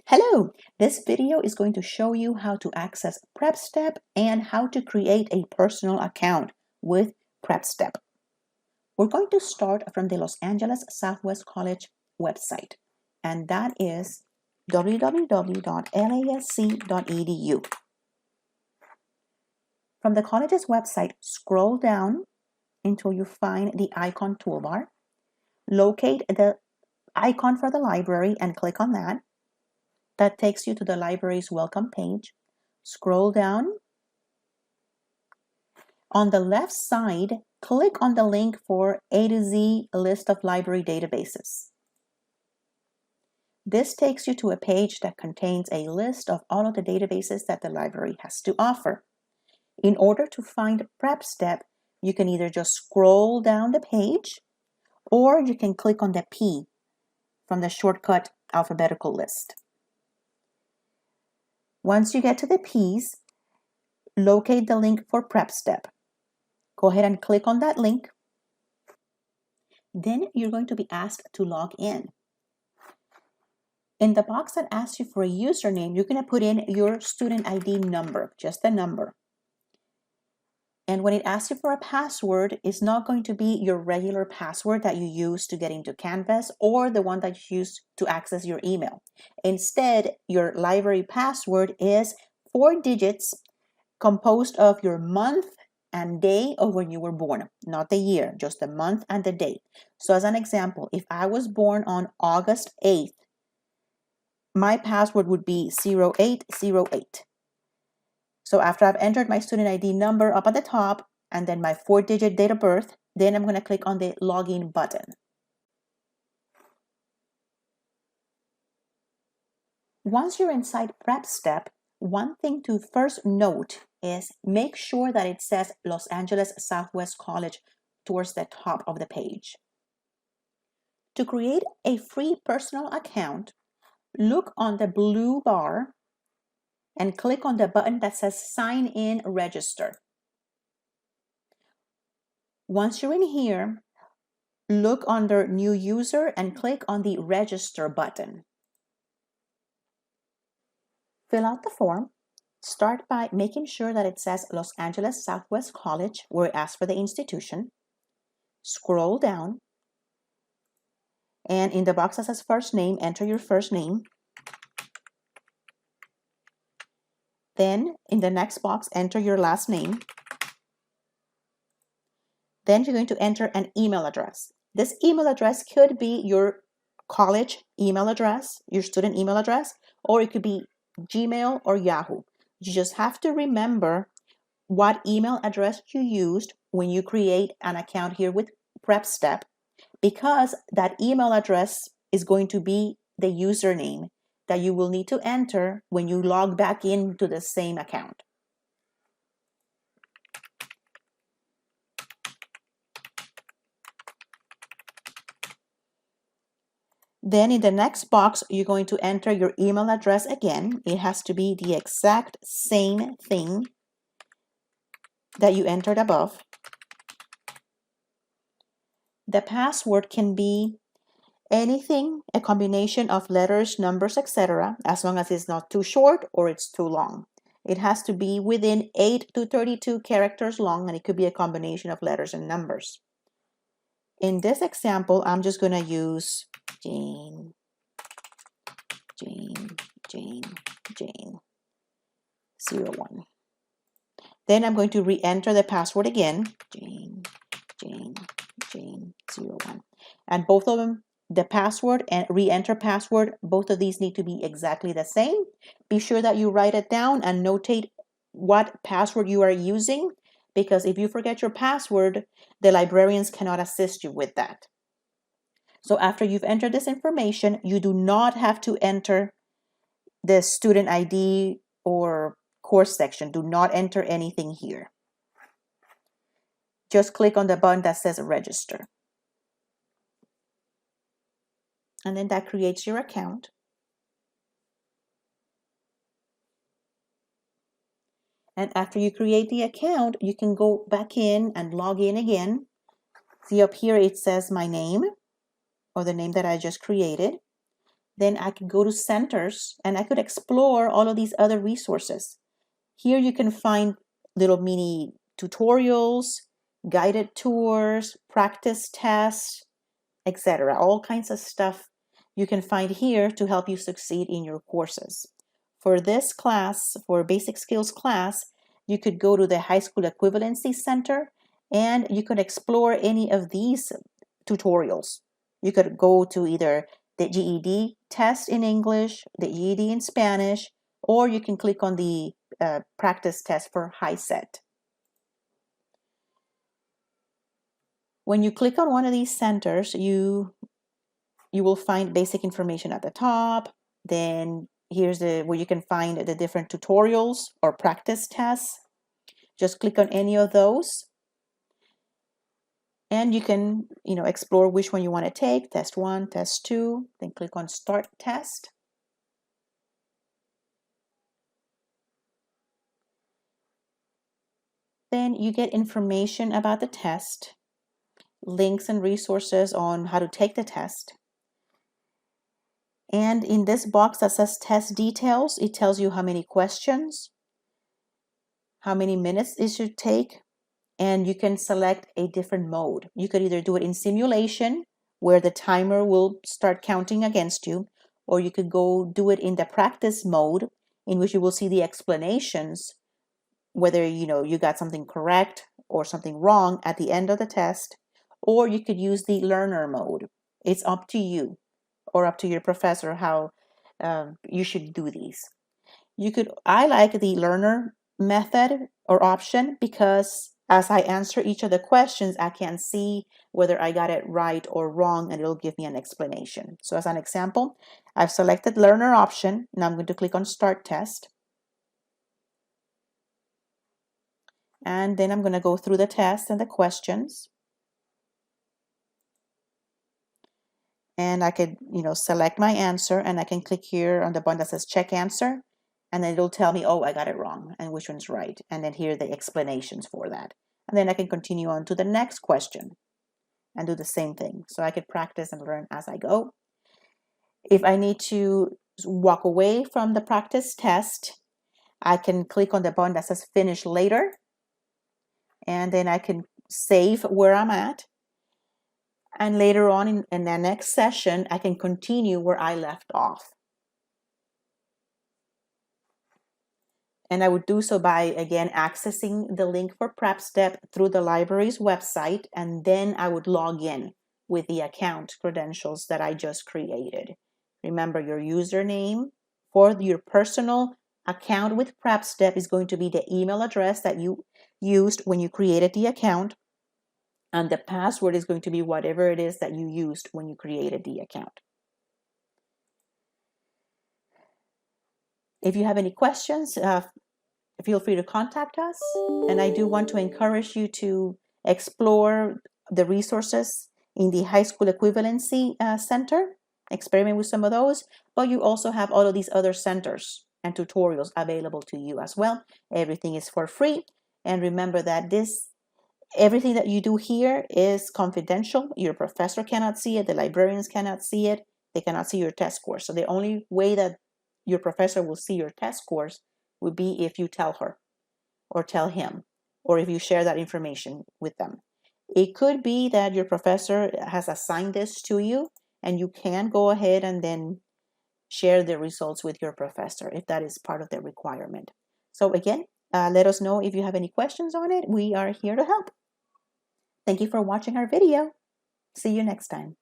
Hello! This video is going to show you how to access PrepStep and how to create a personal account with PrepStep. We're going to start from the Los Angeles Southwest College website, and that is www.lasc.edu. From the college's website, scroll down until you find the icon toolbar. Locate the icon for the library and click on that. That takes you to the library's welcome page. Scroll down. On the left side, click on the link for A to Z list of library databases. This takes you to a page that contains a list of all of the databases that the library has to offer. In order to find PrepStep, you can either just scroll down the page or you can click on the P from the shortcut alphabetical list. Once you get to the P's, locate the link for PrepStep. Go ahead and click on that link. Then you're going to be asked to log in. In the box that asks you for a username, you're going to put in your student ID number, just the number. And when it asks you for a password, it's not going to be your regular password that you use to get into Canvas or the one that you use to access your email. Instead, your library password is 4 digits composed of your month and day of when you were born, not the year, just the month and the date. So as an example, if I was born on August 8th, my password would be 0808. So after I've entered my student ID number up at the top and then my 4-digit date of birth, then I'm going to click on the login button. Once you're inside PrepStep, one thing to first note is make sure that it says Los Angeles Southwest College towards the top of the page. To create a free personal account, look on the blue bar and click on the button that says Sign In Register. Once you're in here, look under New User and click on the Register button. Fill out the form. Start by making sure that it says Los Angeles Southwest College, where it asks for the institution. Scroll down. And in the box that says first name, enter your first name. Then in the next box, enter your last name. Then you're going to enter an email address. This email address could be your college email address, your student email address, or it could be Gmail or Yahoo. You just have to remember what email address you used when you create an account here with PrepStep, because that email address is going to be the username that you will need to enter when you log back into the same account. Then in the next box, you're going to enter your email address again. It has to be the exact same thing that you entered above. The password can be anything, a combination of letters, numbers, etc., as long as it's not too short or it's too long. It has to be within 8 to 32 characters long, and it could be a combination of letters and numbers. In this example, I'm just going to use Jane 01. Then I'm going to re-enter the password again, Jane 01. And both of them, the password and re-enter password, both of these need to be exactly the same. Be sure that you write it down and notate what password you are using, because if you forget your password, the librarians cannot assist you with that. So after you've entered this information, you do not have to enter the student ID or course section. Do not enter anything here. Just click on the button that says register. And then that creates your account. And after you create the account, you can go back in and log in again. See up here, it says my name, or the name that I just created. then I could go to centers and I could explore all of these other resources. Here you can find little mini tutorials, guided tours, practice tests, etc. All kinds of stuff you can find here to help you succeed in your courses. For this class, for basic skills class, you could go to the High School Equivalency Center and you could explore any of these tutorials. You could go to either the GED test in English, the GED in Spanish, or you can click on the practice test for HiSET. When you click on one of these centers, you will find basic information at the top. Then here's where you can find the different tutorials or practice tests. Just click on any of those. And you can, explore which one you want to take, test 1, test 2, then click on start test. Then you get information about the test, links and resources on how to take the test. And in this box that says test details, it tells you how many questions, how many minutes it should take, and you can select a different mode. You could either do it in simulation, where the timer will start counting against you, or you could go do it in the practice mode, in which you will see the explanations, whether you got something correct or something wrong at the end of the test, or you could use the learner mode. It's up to you or up to your professor how you should do these. I like the learner method or option because as I answer each of the questions, I can see whether I got it right or wrong, and it'll give me an explanation. So as an example, I've selected learner option. Now I'm going to click on start test. And then I'm going to go through the test and the questions. And I could, select my answer, and I can click here on the button that says check answer. And then it'll tell me, oh, I got it wrong and which one's right. And then here are the explanations for that. And then I can continue on to the next question and do the same thing. So I could practice and learn as I go. If I need to walk away from the practice test, I can click on the button that says finish later. And then I can save where I'm at. And later on in the next session, I can continue where I left off. And I would do so by, again, accessing the link for PrepStep through the library's website, and then I would log in with the account credentials that I just created. Remember, your username for your personal account with PrepStep is going to be the email address that you used when you created the account, and the password is going to be whatever it is that you used when you created the account. If you have any questions, feel free to contact us. And I do want to encourage you to explore the resources in the High School Equivalency Center. Experiment with some of those. But you also have all of these other centers and tutorials available to you as well. Everything is for free. And remember that everything that you do here is confidential. Your professor cannot see it. The librarians cannot see it. They cannot see your test scores. So the only way that your professor will see your test scores would be if you tell her or tell him, or if you share that information with them. It could be that your professor has assigned this to you, and you can go ahead and then share the results with your professor if that is part of the requirement. So again, let us know if you have any questions on it. We are here to help. Thank you for watching our video. See you next time.